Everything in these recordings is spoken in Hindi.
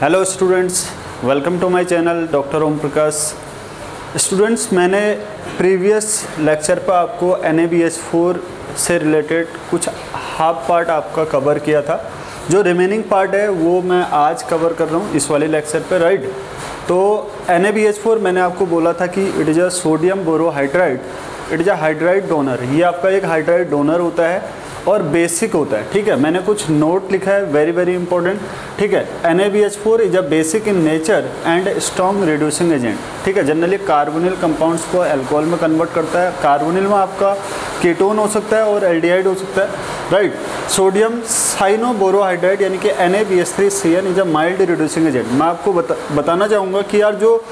Hello students, welcome to my channel doctor Om Prakash. Students, मैंने प्रीवियस लेक्चर पर आपको NaBH4 से रिलेटेड कुछ हाफ पार्ट आपका कवर किया था। जो रिमेनिंग पार्ट है वो मैं आज कवर कर रहा हूँ इस वाले लेक्चर पे, राइट। तो NaBH4 मैंने आपको बोला था कि it is a sodium borohydride, it is a hydride donor. ये आपका एक हाइड्राइड डोनर होता है और बेसिक होता है, ठीक है। मैंने कुछ नोट लिखा है, वेरी वेरी इंपॉर्टेंट, ठीक है। NaBH4 is a basic in nature and strong reducing agent, ठीक है। जनरली कार्बोनिल कंपाउंड्स को अल्कोहल में कन्वर्ट करता है। कार्बोनिल में आपका कीटोन हो सकता है और एल्डिहाइड हो सकता है, राइट। सोडियम साइनोबोरोहाइड्राइड यानी कि NaBH3CN is a mild reducing agent. मैं आपको बताना चाहूँगा कि यार जो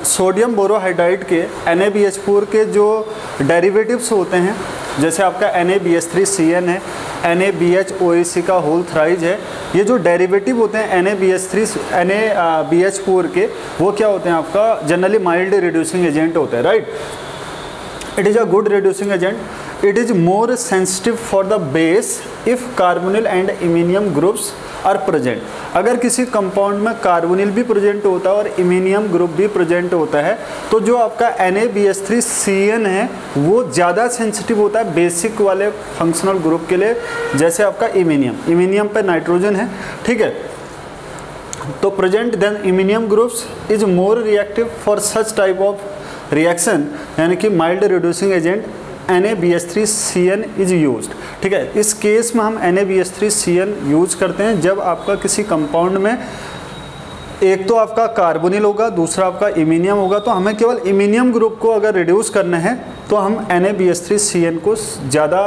सोडियम बोरोहाइड्राइड के NaBH4 के जो डेरिवेटिव्स होते हैं, जैसे आपका NaBH3CN है, NaBHOAC का होल थ्राइज है, ये जो डेरिवेटिव होते हैं NaBH4 के, वो क्या होते हैं आपका जनरली माइल्ड रिड्यूसिंग एजेंट होते हैं, right. It is a good reducing agent. It is more sensitive for the base if carbonyl and iminium groups are present. अगर किसी कंपाउंड में कार्बोनिल भी प्रेजेंट होता है और इमीनियम ग्रुप भी प्रेजेंट होता है, तो जो आपका NaBH3CN है वो ज़्यादा सेंसिटिव होता है बेसिक वाले फंक्शनल ग्रुप के लिए, जैसे आपका इमीनियम पे नाइट्रोजन है, ठीक है। तो present then iminium groups is more reactive for such type of reaction, यानी कि mild reducing agent NaBH3CN is used, ठीक है। इस केस में हम NaBH3CN यूज करते हैं जब आपका किसी कंपाउंड में एक तो आपका कार्बोनिल होगा, दूसरा आपका इमीनियम होगा। तो हमें केवल इमीनियम ग्रुप को अगर रिड्यूस करना है तो हम NaBH3CN को ज़्यादा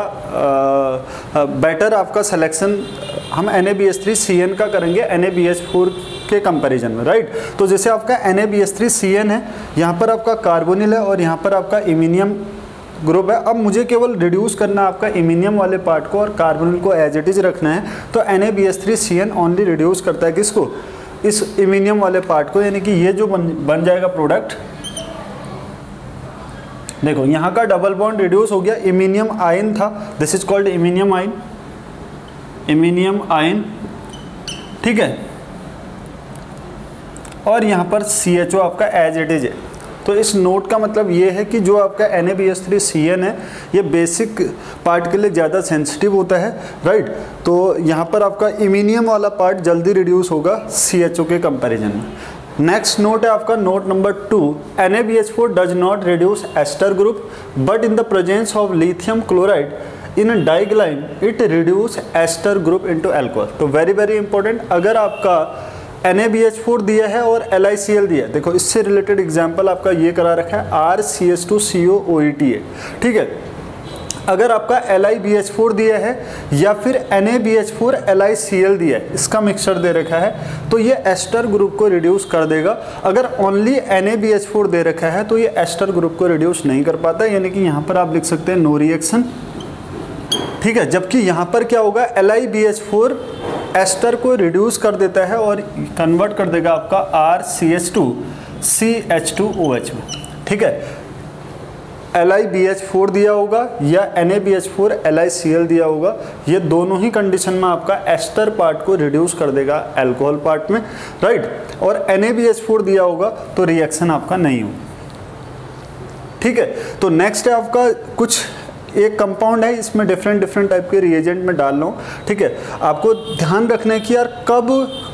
बेटर आपका सिलेक्शन हम NaBH3CN का करेंगे NaBH4 के कंपैरिजन में, राइट। तो जैसे आपका NaBH3CN है, यहाँ पर आपका कार्बोनिल है और यहाँ पर आपका इमीनियम ग्रुप है। अब मुझे केवल रिड्यूस करना है आपका इमीनियम वाले पार्ट को और कार्बोनिल को एज इट इज रखना है। तो NaBH3CN ओनली रिड्यूस करता है किसको, इस इमीनियम वाले पार्ट को, यानी कि ये जो बन जाएगा प्रोडक्ट, देखो यहाँ का डबल बॉन्ड रिड्यूस हो गया, इमीनियम आयन था, this is called iminium ion, ठीक है। और यहाँ पर CHO आपका एज इट इज है। तो इस नोट का मतलब ये है कि जो आपका NaBH3CN है ये बेसिक पार्ट के लिए ज़्यादा सेंसिटिव होता है, राइट। तो यहाँ पर आपका इमीनियम वाला पार्ट जल्दी रिड्यूस होगा CHO के कंपैरिजन में। नेक्स्ट नोट है आपका note number 2, NaBH4 does not reduce ester group but in the presence of lithium chloride in diglyme it reduce ester group into alcohol. तो वेरी वेरी इंपॉर्टेंट, अगर आपका NaBH4 दिया है और LiCl दिया है, देखो इससे रिलेटेड एग्जांपल आपका ये करा रखा है RCH2COOET है, ठीक है। अगर आपका LiBH4 दिया है या फिर NaBH4 LiCl दिया है, इसका मिक्सचर दे रखा है, तो ये एस्टर ग्रुप को रिड्यूस कर देगा। अगर ओनली NaBH4 दे रखा है तो ये एस्टर ग्रुप को रिड्यूस नहीं कर पाता, यानी कि यहाँ पर आप लिख सकते हैं नो रिएक्शन, ठीक है। जबकि यहाँ पर क्या होगा, LiBH4 एस्टर को रिड्यूस कर देता है और कन्वर्ट कर देगा आपका RCH2CH2OH में, ठीक है। LiBH4 दिया होगा या NaBH4 LiCl दिया होगा, ये दोनों ही कंडीशन में आपका एस्टर पार्ट को रिड्यूस कर देगा अल्कोहल पार्ट में, राइट। और NaBH4 दिया होगा तो रिएक्शन आपका नहीं होगा, ठीक है। तो नेक्स्ट है आपका कुछ एक कंपाउंड है, इसमें डिफरेंट टाइप के रिएजेंट में डाल रहा हूँ, ठीक है। आपको ध्यान रखना है कि यार कब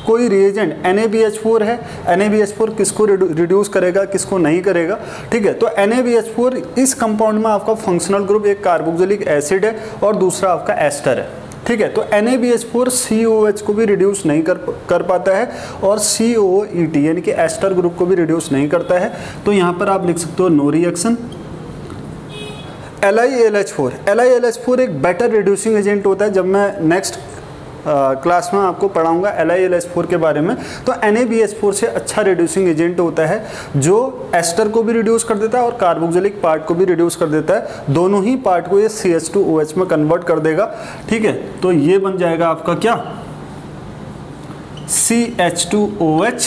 कोई रिएजेंट NaBH4 है, NaBH4 किसको रिड्यूस करेगा किसको नहीं करेगा, ठीक है। तो NaBH4 इस कंपाउंड में आपका फंक्शनल ग्रुप एक कार्बोक्सिलिक एसिड है और दूसरा आपका एस्टर है, ठीक है। तो NaBH4 COOH को भी रिड्यूस नहीं कर पाता है और COOET यानी कि एस्टर ग्रुप को भी रिड्यूस नहीं करता है। तो यहाँ पर आप लिख सकते हो नो रिएक्शन। LiLH4 एक बेटर रिड्यूसिंग एजेंट होता है। जब मैं नेक्स्ट क्लास में आपको पढ़ाऊंगा LiLH4 के बारे में, तो NaBH4 से अच्छा रिड्यूसिंग एजेंट होता है जो एस्टर को भी रिड्यूस कर देता है और कार्बोक्सिलिक पार्ट को भी रिड्यूस कर देता है। दोनों ही पार्ट को ये CH2OH में कन्वर्ट कर देगा, ठीक है। तो ये बन जाएगा आपका क्या, CH2OH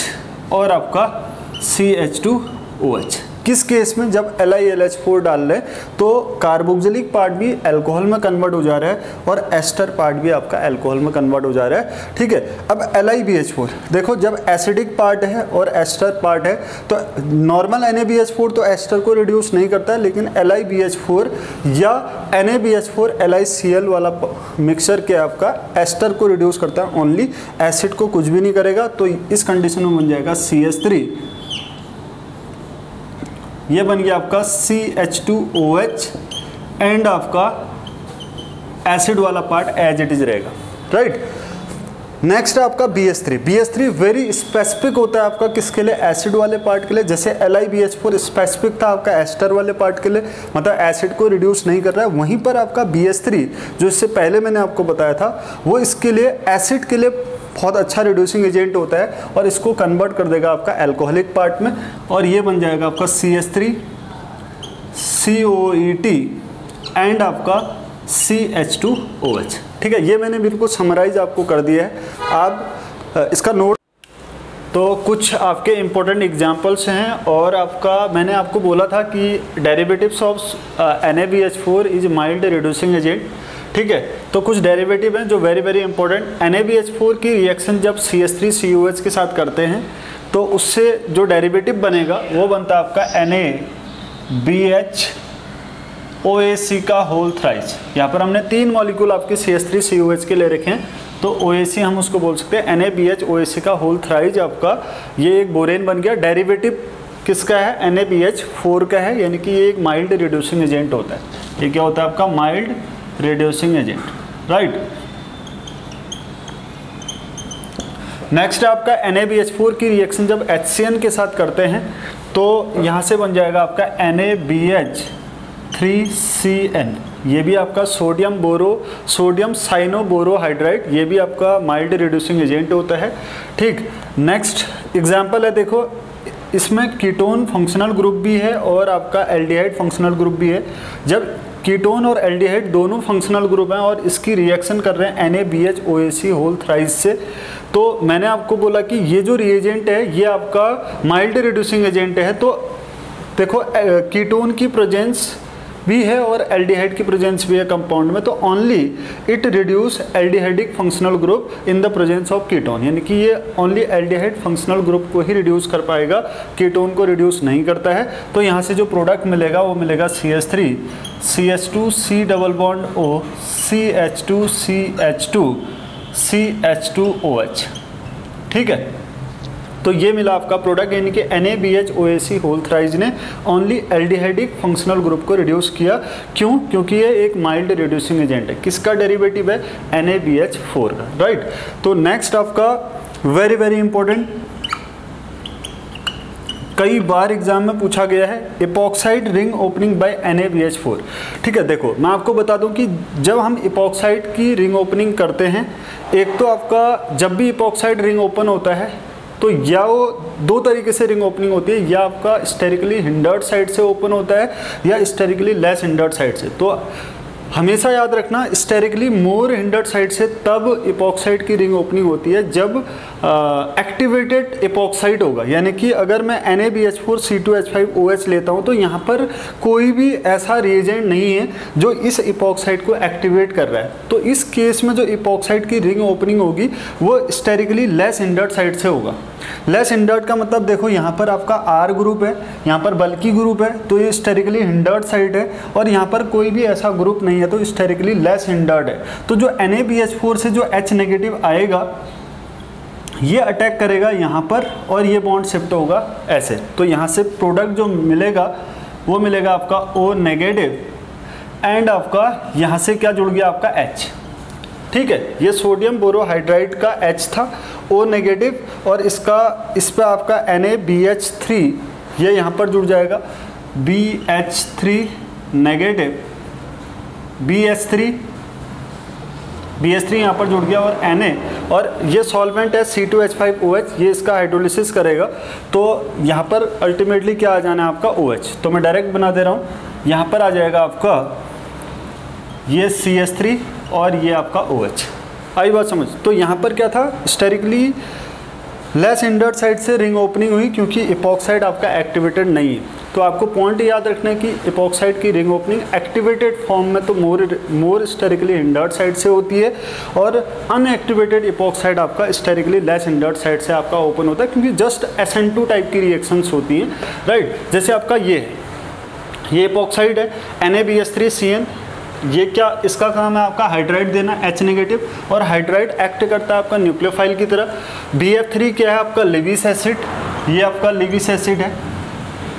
और आपका CH2OH, किस केस में, जब LiLH4 डाल रहे तो कार्बोक्सिलिक पार्ट भी अल्कोहल में कन्वर्ट हो जा रहा है और एस्टर पार्ट भी आपका अल्कोहल में कन्वर्ट हो जा रहा है, ठीक है। अब LiBH4 देखो, जब एसिडिक पार्ट है और एस्टर पार्ट है तो नॉर्मल NaBH4 तो एस्टर को रिड्यूस नहीं करता है, लेकिन LiBH4 या NaBH4 LiCl वाला मिक्सचर के आपका एस्टर को रिड्यूस करता है, ओनली एसिड को कुछ भी नहीं करेगा। तो इस कंडीशन में बन जाएगा CH3, ये बन गया आपका CH2OH एंड आपका एसिड वाला पार्ट एज इट इज रहेगा, राइट। नेक्स्ट है आपका BH3। BH3 वेरी स्पेसिफिक होता है आपका किसके लिए, एसिड वाले पार्ट के लिए। जैसे LiBH4 स्पेसिफिक था आपका एस्टर वाले पार्ट के लिए, मतलब एसिड को रिड्यूस नहीं कर रहा है, वहीं पर आपका BH3 जो इससे पहले मैंने आपको बताया था वो इसके लिए एसिड के लिए बहुत अच्छा रिड्यूसिंग एजेंट होता है और इसको कन्वर्ट कर देगा आपका अल्कोहलिक पार्ट में, और ये बन जाएगा आपका CH3 COET एंड आपका CH2OH, ठीक है। ये मैंने बिल्कुल समराइज आपको कर दिया है, आप इसका नोट। तो कुछ आपके इम्पोर्टेंट एग्जांपल्स हैं, और आपका मैंने आपको बोला था कि derivatives of NaBH4 is mild reducing agent, ठीक है। तो कुछ डेरिवेटिव हैं जो वेरी वेरी इंपॉर्टेंट। NaBH4 की रिएक्शन जब CH3COH के साथ करते हैं तो उससे जो डेरिवेटिव बनेगा वो बनता है आपका NaBHOAC का होल थ्राइस। यहाँ पर हमने 3 मॉलिक्यूल आपके CH3COH के ले रखे हैं, तो OAC हम उसको बोल सकते हैं। NaBHOAC का होल थ्राइस आपका ये एक बोरेन बन गया। डेरिवेटिव किसका है, NaBH4 का है, यानी कि ये एक माइल्ड रिड्यूसिंग एजेंट होता है। ये क्या होता है आपका, mild reducing agent, right. Next आपका NaBH4 की रिएक्शन जब HCN के साथ करते हैं तो यहाँ से बन जाएगा आपका NaBH3CN, ये भी आपका सोडियम साइनोबोरोहाइड्राइड, ये भी आपका माइल्ड रिड्यूसिंग एजेंट होता है, ठीक। नेक्स्ट एग्जांपल है, देखो इसमें कीटोन फंक्शनल ग्रुप भी है और आपका एल्डिहाइड फंक्शनल ग्रुप भी है। जब कीटोन और एल्डिहाइड दोनों फंक्शनल ग्रुप हैं और इसकी रिएक्शन कर रहे हैं NaBHOAC होल थ्राइस से, तो मैंने आपको बोला कि ये जो रिएजेंट है ये आपका माइल्ड रिड्यूसिंग एजेंट है। तो देखो कीटोन की प्रेजेंस भी है और एल्डिहाइड की प्रेजेंस भी है कंपाउंड में, तो only it reduce aldehydic functional group in the presence of ketone, यानी कि ये ओनली एल्डिहाइड फंक्शनल ग्रुप को ही रिड्यूस कर पाएगा, कीटोन को रिड्यूस नहीं करता है। तो यहाँ से जो प्रोडक्ट मिलेगा वो मिलेगा CH3 CH2 C double bond O CH2 CH2 CH2OH, ठीक है। तो ये मिला आपका प्रोडक्ट, यानी कि NaBHOAC होल थ्राइस ने ओनली एल्डिहाइडिक फंक्शनल ग्रुप को रिड्यूस किया। क्यों? क्योंकि ये एक माइल्ड रिड्यूसिंग एजेंट है। किसका डेरिवेटिव है? NaBH4 का, राइट। तो नेक्स्ट आपका वेरी वेरी इंपॉर्टेंट, कई बार एग्जाम में पूछा गया है, epoxide ring opening bye NaBH4, ठीक है। देखो मैं आपको बता दूं कि जब हम इपॉक्साइड की रिंग ओपनिंग करते हैं, एक तो आपका जब भी इपॉक्साइड रिंग ओपन होता है तो या वो 2 तरीके से रिंग ओपनिंग होती है, या आपका स्टेरिकली हिंडर्ड साइड से ओपन होता है या स्टेरिकली लेस हिंडर्ड साइड से। तो हमेशा याद रखना स्टेरिकली मोर हिंडर्ड साइड से तब इपॉक्साइड की रिंग ओपनिंग होती है जब एक्टिवेटेड इपॉक्साइड होगा, यानी कि अगर मैं NaBH4 C2H5OH लेता हूं तो यहाँ पर कोई भी ऐसा रिएजेंट नहीं है जो इस इपॉक्साइड को एक्टिवेट कर रहा है। तो इस केस में जो इपॉक्साइड की रिंग ओपनिंग होगी वो स्टेरिकली लेस हिंडर्ड साइड से होगा। लेस हिंडर्ड का मतलब देखो यहाँ पर आपका R ग्रुप है, यहाँ पर बल्कि ग्रुप है, तो ये स्टेरिकली हिंडर्ड साइड है, और यहाँ पर कोई भी ऐसा ग्रुप नहीं है तो स्टेरिकली लेस हिंडर्ड है। तो जो NaBH4 से जो H नेगेटिव आएगा ये अटैक करेगा यहाँ पर और ये बॉन्ड शिफ्ट होगा ऐसे। तो यहाँ से प्रोडक्ट जो मिलेगा वो मिलेगा आपका O नेगेटिव एंड आपका यहाँ से क्या जुड़ गया आपका H, ठीक है। ये सोडियम बोरोहाइड्राइड का H था O नेगेटिव, और इसका इस पर आपका NaBH3 ये यहाँ पर जुड़ जाएगा BH3 नेगेटिव BH3 यहाँ पर जुड़ गया और Na, और ये सॉल्वेंट है C2H5OH, ये इसका हाइड्रोलिसिस करेगा। तो यहाँ पर अल्टीमेटली क्या आ जाना है आपका OH। तो मैं डायरेक्ट बना दे रहा हूँ, यहाँ पर आ जाएगा आपका ये CH3 और ये आपका OH। आई बात समझ? तो यहाँ पर क्या था, स्टेरिकली लेस हिंडर्ड साइड से रिंग ओपनिंग हुई क्योंकि इपॉक्साइड आपका एक्टिवेटेड नहीं है। तो आपको पॉइंट याद रखना है कि इपॉक्साइड की रिंग ओपनिंग एक्टिवेटेड फॉर्म में तो मोर स्टेरिकली हिंडर्ड साइड से होती है, और अनएक्टिवेटेड इपॉक्साइड आपका स्टेरिकली लेस हिंडर्ड साइड से आपका ओपन होता है, क्योंकि जस्ट SN2 टाइप की रिएक्शंस होती हैं, राइट। जैसे आपका ये इपॉक्साइड है NaBH3Cn, ये क्या इसका काम है आपका हाइड्राइड देना H नेगेटिव, और हाइड्राइड एक्ट करता है आपका न्यूक्लियोफाइल की तरह। BF3 क्या है आपका लिविस एसिड, ये आपका लिविस एसिड है।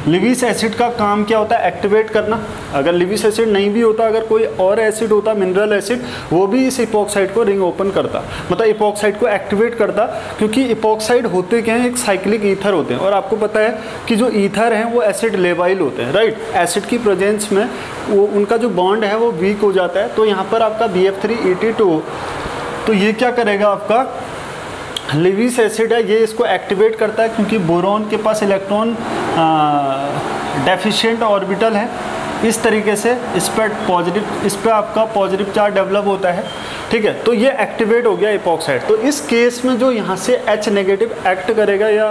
लिविस एसिड का काम क्या होता है एक्टिवेट करना। अगर लिविस एसिड नहीं भी होता, अगर कोई और एसिड होता मिनरल एसिड, वो भी इस इपॉक्साइड को रिंग ओपन करता, मतलब इपॉक्साइड को एक्टिवेट करता, क्योंकि इपॉक्साइड होते क्या हैं, एक साइक्लिक ईथर होते हैं, और आपको पता है कि जो ईथर हैं वो एसिड लेबाइल होते हैं, राइट। एसिड की प्रेजेंस में वो उनका जो बॉन्ड है वो वीक हो जाता है। तो यहाँ पर आपका BF3ET2, तो ये क्या करेगा आपका लिविस एसिड है, ये इसको एक्टिवेट करता है, क्योंकि बोरॉन के पास इलेक्ट्रॉन डेफिशिएंट ऑर्बिटल है। इस तरीके से इस पर आपका पॉजिटिव चार्ज डेवलप होता है, ठीक है। तो ये एक्टिवेट हो गया इपॉक्साइड। तो इस केस में जो यहाँ से H नेगेटिव एक्ट करेगा या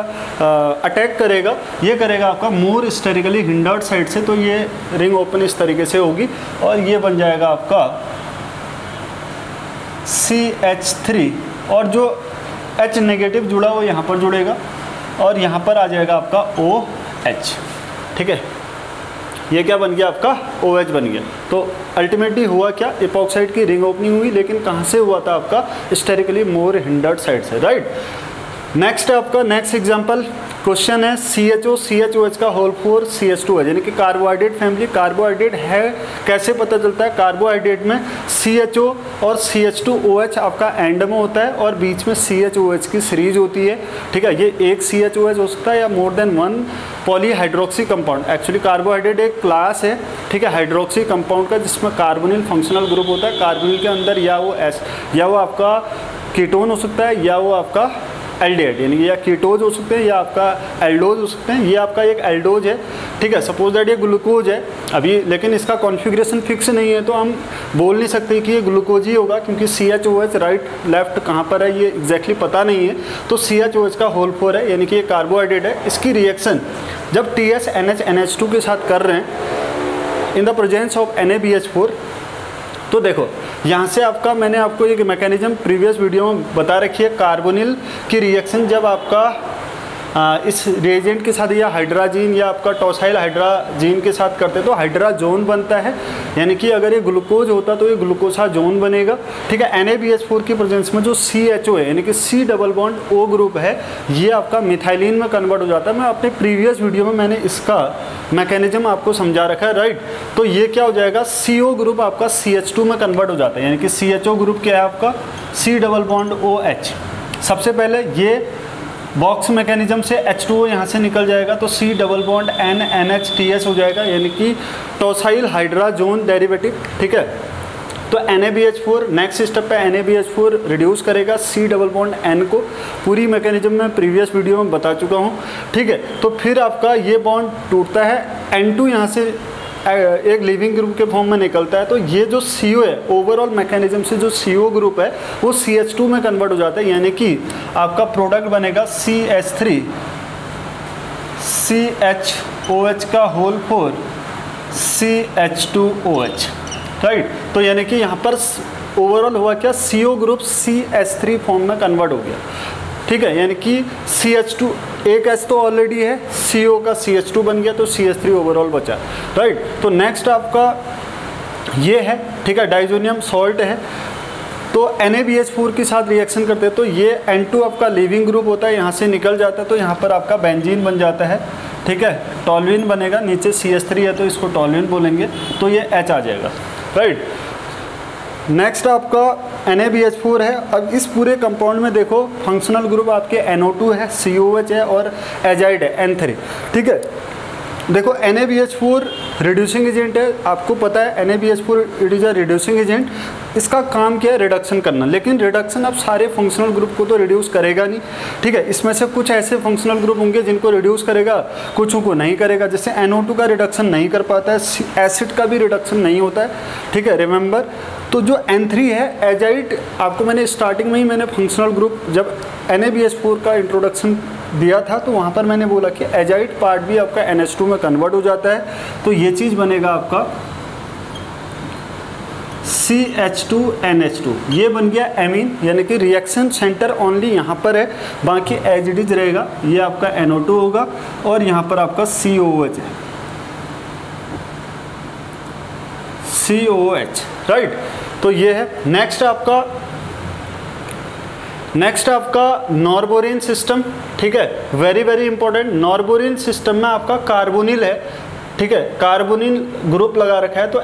अटैक करेगा, ये करेगा आपका मोर स्टेरिकली हिंडर्ड साइड से, तो ये रिंग ओपन इस तरीके से होगी, और ये बन जाएगा आपका CH3, और जो H नेगेटिव जुड़ा वो यहाँ पर जुड़ेगा, और यहाँ पर आ जाएगा आपका OH, ठीक है। ये क्या बन गया आपका OH बन गया। तो अल्टीमेटली हुआ क्या, इपॉक्साइड की रिंग ओपनिंग हुई, लेकिन कहाँ से हुआ था आपका स्टेरिकली मोर हिंडर्ड साइड से, राइट। नेक्स्ट है आपका नेक्स्ट एग्जांपल क्वेश्चन है CHOH का होल 4 CH2 है, यानी कि कार्बोहाइड्रेट फैमिली। कार्बोहाइड्रेट है कैसे पता चलता है, कार्बोहाइड्रेट में CHO और CH2OH आपका एंड में होता है, और बीच में CHOH की सीरीज होती है, ठीक है। ये एक CHOH हो सकता है या more than one polyhydroxy compound. Actually carbohydrate एक क्लास है, ठीक है, हाइड्रोक्सी कंपाउंड का, जिसमें कार्बोनिल फंक्शनल ग्रुप होता है। कार्बोनिल के अंदर या वो आपका कीटोन हो सकता है, या वो आपका एल्डिहाइड, यानी या कीटोज हो सकते हैं या आपका एल्डोज हो सकते हैं। ये आपका एक एल्डोज है, ठीक है। सपोज दैट ये ग्लूकोज है अभी, लेकिन इसका कॉन्फ़िगरेशन फिक्स नहीं है, तो हम बोल नहीं सकते कि ये ग्लूकोज ही होगा, क्योंकि CHOH राइट लेफ्ट कहाँ पर है ये एग्जैक्टली पता नहीं है। तो CHOH का होल 4 है, यानी कि ये कार्बोहाइड्रेट है। इसकी रिएक्शन जब TSNH-NH2 के साथ कर रहे हैं इन द प्रेजेंस ऑफ NaBH4, तो देखो यहाँ से आपका मैंने आपको एक मैकेनिज्म प्रीवियस वीडियो में बता रखी है। कार्बोनिल की रिएक्शन जब आपका इस रिएजेंट के साथ या हाइड्राजीन या आपका टॉसाइल हाइड्राजीन के साथ करते हैं तो हाइड्राजोन बनता है, यानी कि अगर ये ग्लूकोज होता तो ये ग्लूकोसाजोन बनेगा, ठीक है। NaBH4 की प्रेजेंस में जो CHO है, यानी कि C double bond O group है, ये आपका मिथाइलिन में कन्वर्ट हो जाता है। मैं अपने प्रीवियस वीडियो में मैंने इसका मैकेनिज्म आपको समझा रखा है, राइट। तो ये क्या हो जाएगा, CO ग्रुप आपका CH2 में कन्वर्ट हो जाता है, यानी कि CHO ग्रुप क्या है आपका C डबल बॉन्ड OH। सबसे पहले ये बॉक्स मैकेनिज्म से H2O यहाँ से निकल जाएगा, तो C डबल बॉन्ड NNHTS हो जाएगा, यानी कि टॉसाइल हाइड्राजोन डेरिवेटिव, ठीक है। तो NaBH4 नेक्स्ट स्टेप पे NaBH4 रिड्यूस करेगा C डबल बॉन्ड N को। पूरी मैकेनिज्म में प्रीवियस वीडियो में बता चुका हूँ, ठीक है। तो फिर आपका ये बॉन्ड टूटता है, N2 यहाँ से एक लिविंग ग्रुप के फॉर्म में निकलता है। तो ये जो CO है, ओवरऑल मैकेनिज्म से जो CO ग्रुप है वो CH2 में कन्वर्ट हो जाता है, यानी कि आपका प्रोडक्ट बनेगा CH3 CHOH का होल 4 CH2OH, राइट। तो यानी कि यहाँ पर ओवरऑल हुआ क्या, CO ग्रुप CH3 फॉर्म में कन्वर्ट हो गया, ठीक है। यानी कि CH2 एक H तो ऑलरेडी है, CO का CH2 बन गया, तो CH3 ओवरऑल बचा, राइट। तो नेक्स्ट आपका ये है, ठीक है, डाइजोनियम सॉल्ट है। तो NaBH4 के साथ रिएक्शन करते हैं तो ये N2 आपका लिविंग ग्रुप होता है, यहाँ से निकल जाता है, तो यहाँ पर आपका बेंजीन बन जाता है, ठीक है। टॉल्यूइन बनेगा, नीचे CH3 है तो इसको टॉल्यूइन बोलेंगे, तो ये H आ जाएगा, राइट। नेक्स्ट आपका NaBH4 है। अब इस पूरे कंपाउंड में देखो फंक्शनल ग्रुप आपके NO2 है, COH है और एजाइड है N3, ठीक है। देखो NaBH4 रिड्यूसिंग एजेंट है, आपको पता है NaBH4 it is a reducing agent. इसका काम क्या है, रिडक्शन करना, लेकिन रिडक्शन अब सारे फंक्शनल ग्रुप को तो रिड्यूस करेगा नहीं, ठीक है। इसमें से कुछ ऐसे फंक्शनल ग्रुप होंगे जिनको रिड्यूस करेगा, कुछों को नहीं करेगा। जैसे NO2 का रिडक्शन नहीं कर पाता है, एसिड का भी रिडक्शन नहीं होता है, ठीक है, रिमेंबर। तो जो N3 है एजाइड, आपको मैंने स्टार्टिंग में ही मैंने फंक्शनल ग्रुप जब NaBH4 का इंट्रोडक्शन दिया था तो वहाँ पर मैंने बोला कि एजाइड पार्ट भी आपका NH2 में कन्वर्ट हो जाता है, तो ये चीज़ बनेगा आपका CH2NH2, ये बन गया एमीन, यानी कि रिएक्शन सेंटर ओनली यहाँ पर है, बाकी एज इट इज रहेगा। ये आपका NO2 होगा और यहाँ पर आपका COOH है, COOH, राइट। तो ये है। नेक्स्ट आपका नॉर्बोरिन सिस्टम, ठीक है, वेरी वेरी इंपॉर्टेंट। नॉर्बोरिन सिस्टम में आपका कार्बोनिल है, ठीक है, कार्बोनिल ग्रुप लगा रखा है, तो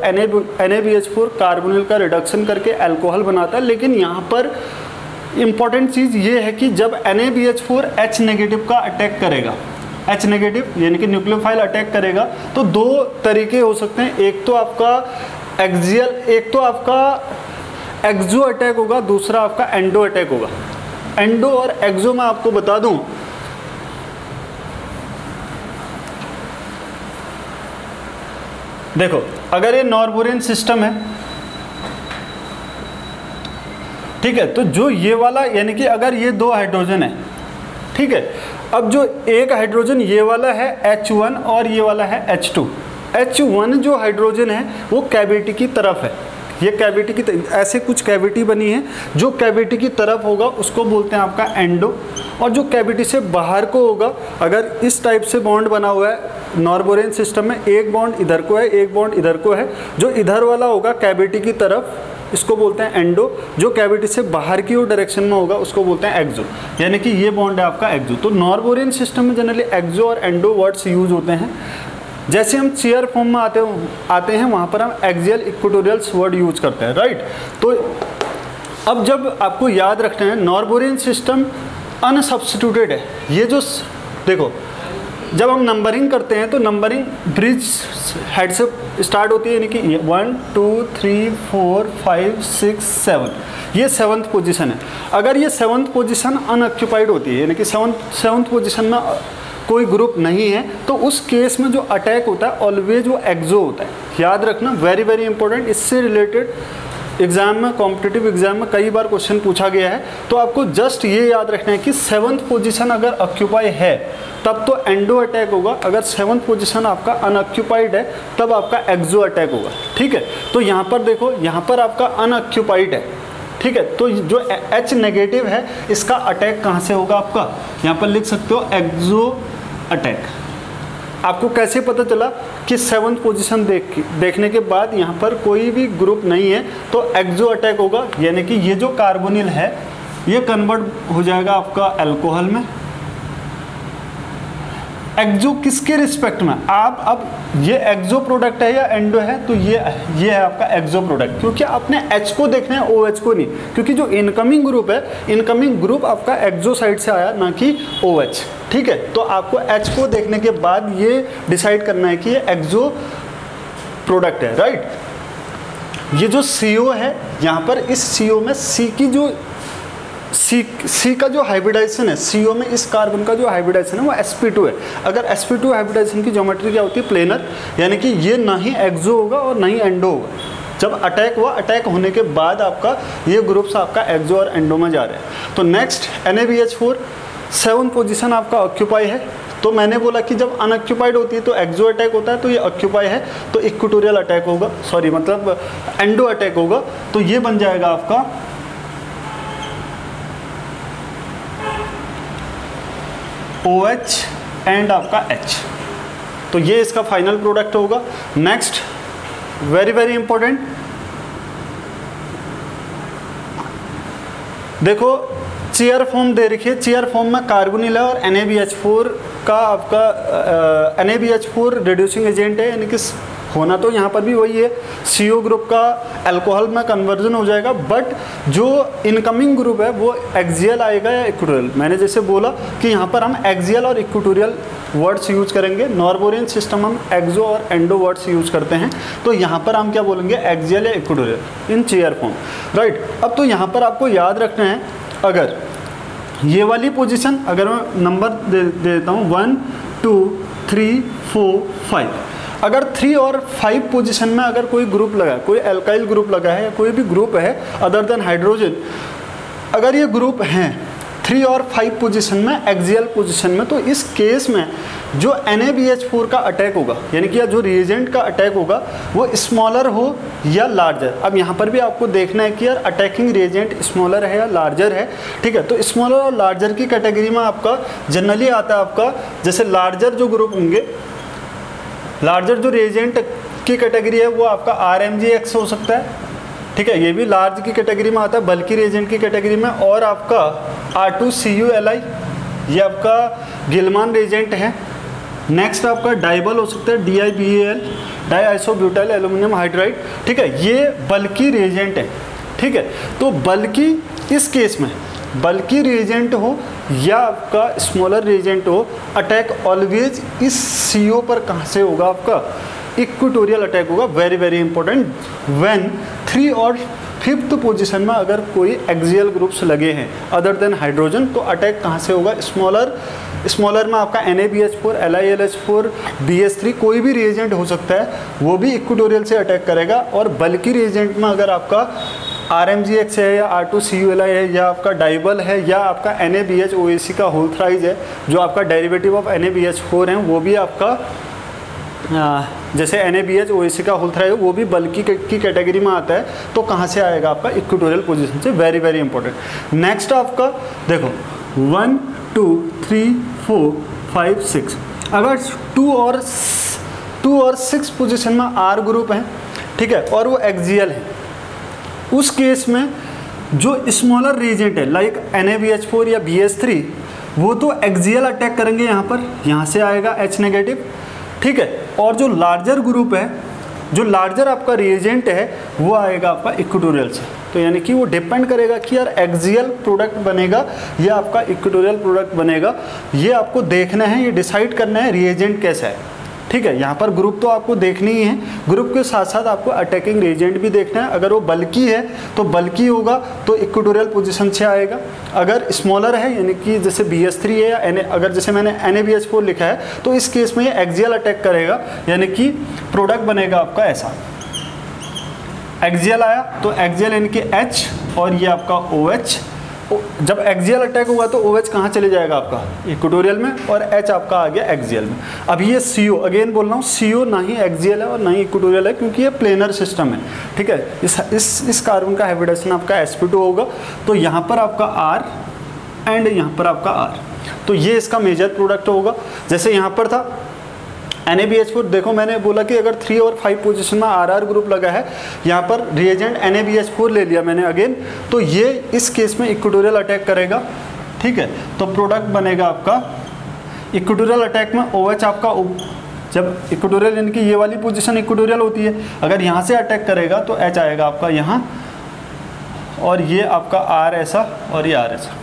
NaBH4 कार्बोनिल का रिडक्शन करके अल्कोहल बनाता है। लेकिन यहाँ पर इंपॉर्टेंट चीज़ ये है कि जब NaBH4 H नेगेटिव का अटैक करेगा, H नेगेटिव यानी कि न्यूक्लियोफाइल अटैक करेगा, तो दो तरीके हो सकते हैं, एक तो आपका एक्सियल, एक तो आपका एक्सो अटैक होगा, दूसरा आपका एंडो अटैक होगा। एंडो और एक्सो मैं आपको बता दूं, देखो अगर ये नॉर्बोरिन सिस्टम है, ठीक है, तो जो ये वाला यानी कि अगर ये दो हाइड्रोजन है, ठीक है, अब जो एक हाइड्रोजन ये वाला है H1 और ये वाला है H2, H1 जो हाइड्रोजन है वो कैविटी की तरफ है, ये कैविटी की ऐसे कुछ कैविटी बनी है, जो कैविटी की तरफ होगा उसको बोलते हैं आपका एंडो, और जो कैविटी से बाहर को होगा, अगर इस टाइप से बॉन्ड बना हुआ है नॉर्बोरिन सिस्टम में, एक बॉन्ड इधर को है, एक बॉन्ड इधर को है, जो इधर वाला होगा कैविटी की तरफ इसको बोलते हैं एंडो, जो कैविटी से बाहर की ओर डायरेक्शन में होगा उसको बोलते हैं एक्सो, यानी कि ये बॉन्ड है आपका एक्सो। तो नॉर्बोरिन सिस्टम में जनरली एक्सो और एंडो वर्ड्स यूज होते हैं। जैसे हम चेयर फॉर्म में आते हैं वहाँ पर हम एक्सियल इक्वेटोरियल वर्ड यूज करते हैं, राइट। तो अब जब आपको याद रखना है नॉर्बोरिन सिस्टम अनसब्स्टिट्यूटेड है, ये जो देखो जब हम नंबरिंग करते हैं तो नंबरिंग ब्रिज हेड से स्टार्ट होती है, यानी कि 1 2 3 4 5 6 7, ये 7th पोजीशन है। अगर ये 7th पोजीशन अनऑक्यूपाइड होती है, यानी कि 7th पोजीशन में कोई ग्रुप नहीं है, तो उस केस में जो अटैक होता है ऑलवेज वो एक्सो होता है। याद रखना, वेरी वेरी इंपॉर्टेंट। इससे रिलेटेड एग्जाम में, कॉम्पिटिटिव एग्जाम में कई बार क्वेश्चन पूछा गया है, तो आपको जस्ट ये याद रखना है कि 7th पोजीशन अगर ऑक्यूपाई है तब तो एंडो अटैक होगा, अगर 7th पोजीशन आपका अनऑक्यूपाइड है तब आपका एक्सो अटैक होगा, ठीक है। तो यहाँ पर देखो, यहाँ पर आपका अनऑक्यूपाइड है, ठीक है, तो जो H नेगेटिव है इसका अटैक कहाँ से होगा आपका, यहाँ पर लिख सकते हो एक्सो अटैक। आपको कैसे पता चला कि 7th पोजीशन देखने के बाद यहाँ पर कोई भी ग्रुप नहीं है तो एक्सो अटैक होगा, यानी कि ये जो कार्बोनिल है ये कन्वर्ट हो जाएगा आपका अल्कोहल में। एक्सो किसके रिस्पेक्ट में, आप अब ये एक्सो प्रोडक्ट है या एंडो है, तो ये है आपका एक्सो प्रोडक्ट, क्योंकि आपने H को देखना है, OH को नहीं, क्योंकि जो इनकमिंग ग्रुप है, इनकमिंग ग्रुप आपका एक्सो साइड से आया, ना कि OH, ठीक है। तो आपको H को देखने के बाद ये डिसाइड करना है कि ये एक्सो प्रोडक्ट है, राइट। ये जो CO है यहाँ पर, इस CO में C की जो C का जो हाइब्रिडाइजेशन है, CO में इस कार्बन का जो हाइब्रिडाइजेशन है वो sp2 है। अगर sp2 हाइब्रिडाइजेशन की ज्योमेट्री क्या होती है, प्लेनर, यानी कि ये ना ही एक्सो होगा और ना ही एंडो होगा। जब अटैक हुआ, अटैक होने के बाद आपका ये ग्रुप्स आपका एक्सो और एंडो में जा रहे हैं। तो नेक्स्ट NaBH4 7th पोजीशन आपका ऑक्यूपाई है, तो मैंने बोला कि जब अनऑक्यूपाइड होती है तो एक्सो अटैक होता है, तो ये ऑक्यूपाई है तो इक्वेटोरियल अटैक होगा, सॉरी मतलब एंडो अटैक होगा, तो ये बन जाएगा आपका OH एंड आपका H, तो ये इसका फाइनल प्रोडक्ट होगा। नेक्स्ट वेरी वेरी इंपॉर्टेंट, देखो चेयर फॉर्म दे रखी है, चेयर फॉर्म में कार्बोनिल है और NaBH4 का आपका NaBH4 रिड्यूसिंग एजेंट है, यानी कि होना तो यहाँ पर भी वही है, CO ग्रुप का अल्कोहल में कन्वर्जन हो जाएगा, बट जो इनकमिंग ग्रुप है वो एक्सियल आएगा या इक्वेटोरियल। मैंने जैसे बोला कि यहाँ पर हम एक्सियल और इक्वेटोरियल वर्ड्स यूज करेंगे, नॉर्बोरियन सिस्टम हम एक्सो और एंडो वर्ड्स यूज करते हैं, तो यहाँ पर हम क्या बोलेंगे, एक्सियल या इक्वेटोरियल इन चेयर फॉर्म, राइट। अब तो यहाँ पर आपको याद रखना है, अगर ये वाली पोजीशन, अगर मैं नंबर दे देता हूँ 1 2 3 4 5, अगर 3 और 5 पोजीशन में अगर कोई ग्रुप लगा है, कोई एल्काइल ग्रुप लगा है या कोई भी ग्रुप है अदर देन हाइड्रोजन, अगर ये ग्रुप हैं 3 और 5 पोजीशन में, एक्सियल पोजीशन में, तो इस केस में जो NaBH4 का अटैक होगा, यानी कि जो रिएजेंट का अटैक होगा वो स्मॉलर हो या लार्जर। अब यहाँ पर भी आपको देखना है कि यार अटैकिंग रिएजेंट स्मॉलर है या लार्जर है, ठीक है। तो स्मॉलर और लार्जर की कैटेगरी में आपका जनरली आता है आपका, जैसे लार्जर जो ग्रुप होंगे, लार्जर जो रिएजेंट की कैटेगरी है वो आपका RMGX हो सकता है, ठीक है, ये भी लार्ज की कैटेगरी में आता है, बल्कि रिएजेंट की कैटेगरी में। और आपका R2CuLi ये आपका गिलमान रिएजेंट है। नेक्स्ट आपका डाइबल हो सकता है, DiBal, डाइआइसोब्यूटाइल एल्यूमिनियम हाइड्राइड, ठीक है, ये बल्कि रिएजेंट है, ठीक है। तो बल्कि इस केस में बल्कि रिएजेंट हो या आपका स्मॉलर रिएजेंट हो, अटैक ऑलवेज इस CO पर कहाँ से होगा, आपका इक्वेटोरियल अटैक होगा। Very very important. व्हेन 3 और 5th पोजीशन में अगर कोई एक्सियल ग्रुप्स लगे हैं अदर देन हाइड्रोजन, तो अटैक कहाँ से होगा, स्मॉलर में आपका NaBH4, LiLH4, BH3 कोई भी रिएजेंट हो सकता है, वो भी इक्वेटोरियल से अटैक करेगा। और बल्कि रिएजेंट में अगर आपका RMGX है या R2CuLi है या आपका डाइबल है या आपका NaBHOAC का होल थ्राइज है, जो आपका डेरिवेटिव ऑफ NaBH4 है, वो भी आपका जैसे NaBHOAC का होल थ्राइज है, वो भी बल्कि की कैटेगरी में आता है, तो कहाँ से आएगा, आपका इक्वेटोरियल पोजीशन से। Very very important. नेक्स्ट आपका देखो 1 2 3 4 5 6, अगर 2 और 6 पोजीशन में R ग्रुप है, ठीक है, और वो एक्सियल है, उस केस में जो स्मॉलर रिएजेंट है लाइक NaBH4 या BH3, वो तो एक्सियल अटैक करेंगे, यहाँ से आएगा H नेगेटिव, ठीक है। और जो लार्जर ग्रुप है, जो लार्जर आपका रिएजेंट है, वो आएगा आपका इक्वेटोरियल से। तो यानी कि वो डिपेंड करेगा कि यार एक्सियल प्रोडक्ट बनेगा या आपका इक्वेटोरियल प्रोडक्ट बनेगा, ये आपको देखना है, ये डिसाइड करना है रिएजेंट कैसा है, ठीक है। यहाँ पर ग्रुप तो आपको देखनी ही है, ग्रुप के साथ साथ आपको अटैकिंग रिएजेंट भी देखना है। अगर वो बल्कि है तो बल्कि होगा तो इक्वेटोरियल पोजीशन से आएगा। अगर स्मॉलर है यानी कि जैसे BH3 है या अगर जैसे मैंने NaBH4 लिखा है, तो इस केस में ये एक्सियल अटैक करेगा, यानी कि प्रोडक्ट बनेगा आपका ऐसा। एक्सियल आया तो एक्सियल यानी कि H और ये आपका OH। जब एक्सियल अटैक होगा तो OH कहाँ चले जाएगा, आपका इक्वेटोरियल में, और H आपका आ गया एक्सियल में। अभी ये CO, अगेन बोल रहा हूँ, CO ना ही एक्सियल है और ना ही इक्वेटोरियल है, क्योंकि ये प्लेनर सिस्टम है, ठीक है। इस कार्बन का हाइब्रिडेशन आपका sp2 होगा, तो यहाँ पर आपका R एंड यहाँ पर आपका R, तो ये इसका मेजर प्रोडक्ट होगा। जैसे यहाँ पर था NaBH4, देखो मैंने बोला कि अगर 3 और 5 पोजीशन में RR ग्रुप लगा है, यहाँ पर रिएजेंट NaBH4 ले लिया मैंने अगेन, तो ये इस केस में इक्वेटोरियल अटैक करेगा, ठीक है। तो प्रोडक्ट बनेगा आपका इक्वेटोरियल अटैक में OH आपका, जब इक्वेटोरियल यानी कि ये वाली पोजीशन इक्वेटोरियल होती है, अगर यहाँ से अटैक करेगा तो H आएगा आपका यहाँ, और ये आपका R ऐसा और ये R ऐसा,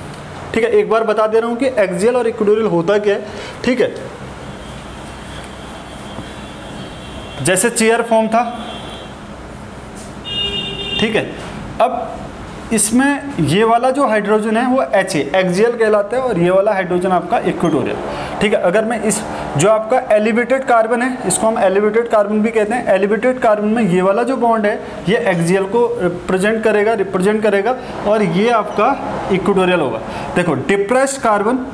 ठीक है। एक बार बता दे रहा हूँ कि एक्सियल और इक्वेटोरियल होता क्या है, ठीक है। जैसे चेयर फॉर्म था, ठीक है, अब इसमें ये वाला जो हाइड्रोजन है वो H एक्सियल कहलाता है, और ये वाला हाइड्रोजन आपका इक्वेटोरियल, ठीक है। अगर मैं इस जो आपका एलिवेटेड कार्बन है, इसको हम एलिवेटेड कार्बन भी कहते हैं, एलिवेटेड कार्बन में ये वाला जो बॉन्ड है ये एक्सियल को रिप्रेजेंट करेगा, और ये आपका इक्वेटोरियल होगा। देखो डिप्रेस्ड कार्बन,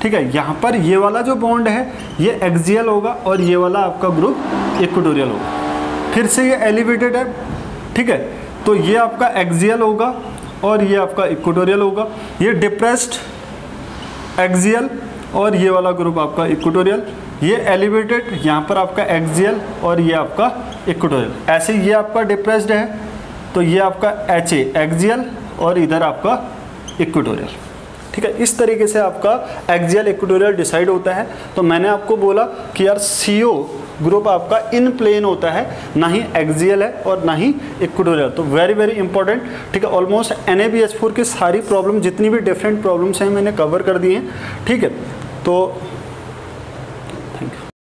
ठीक है, यहाँ पर ये वाला जो बॉन्ड है ये एक्सियल होगा और ये वाला आपका ग्रुप इक्वेटोरियल होगा। फिर से ये एलिवेटेड है, ठीक है, तो ये आपका एक्सियल होगा और ये आपका इक्वेटोरियल होगा। ये डिप्रेस्ड एक्सियल और ये वाला ग्रुप आपका इक्वेटोरियल, ये एलिवेटेड, यहाँ पर आपका एक्सियल और ये आपका इक्वेटोरियल। ऐसे ये आपका डिप्रेस्ड है तो ये आपका HA एक्सियल और इधर आपका इक्वेटोरियल, ठीक है। इस तरीके से आपका एक्सियल इक्वेटोरियल डिसाइड होता है। तो मैंने आपको बोला कि यार CO ग्रुप आपका इन प्लेन होता है, ना ही एक्सियल है और ना ही इक्वेटोरियल। तो वेरी वेरी इंपॉर्टेंट, ठीक है। ऑलमोस्ट NaBH4 की सारी प्रॉब्लम, जितनी भी डिफरेंट प्रॉब्लम्स हैं मैंने कवर कर दी हैं, ठीक है। तो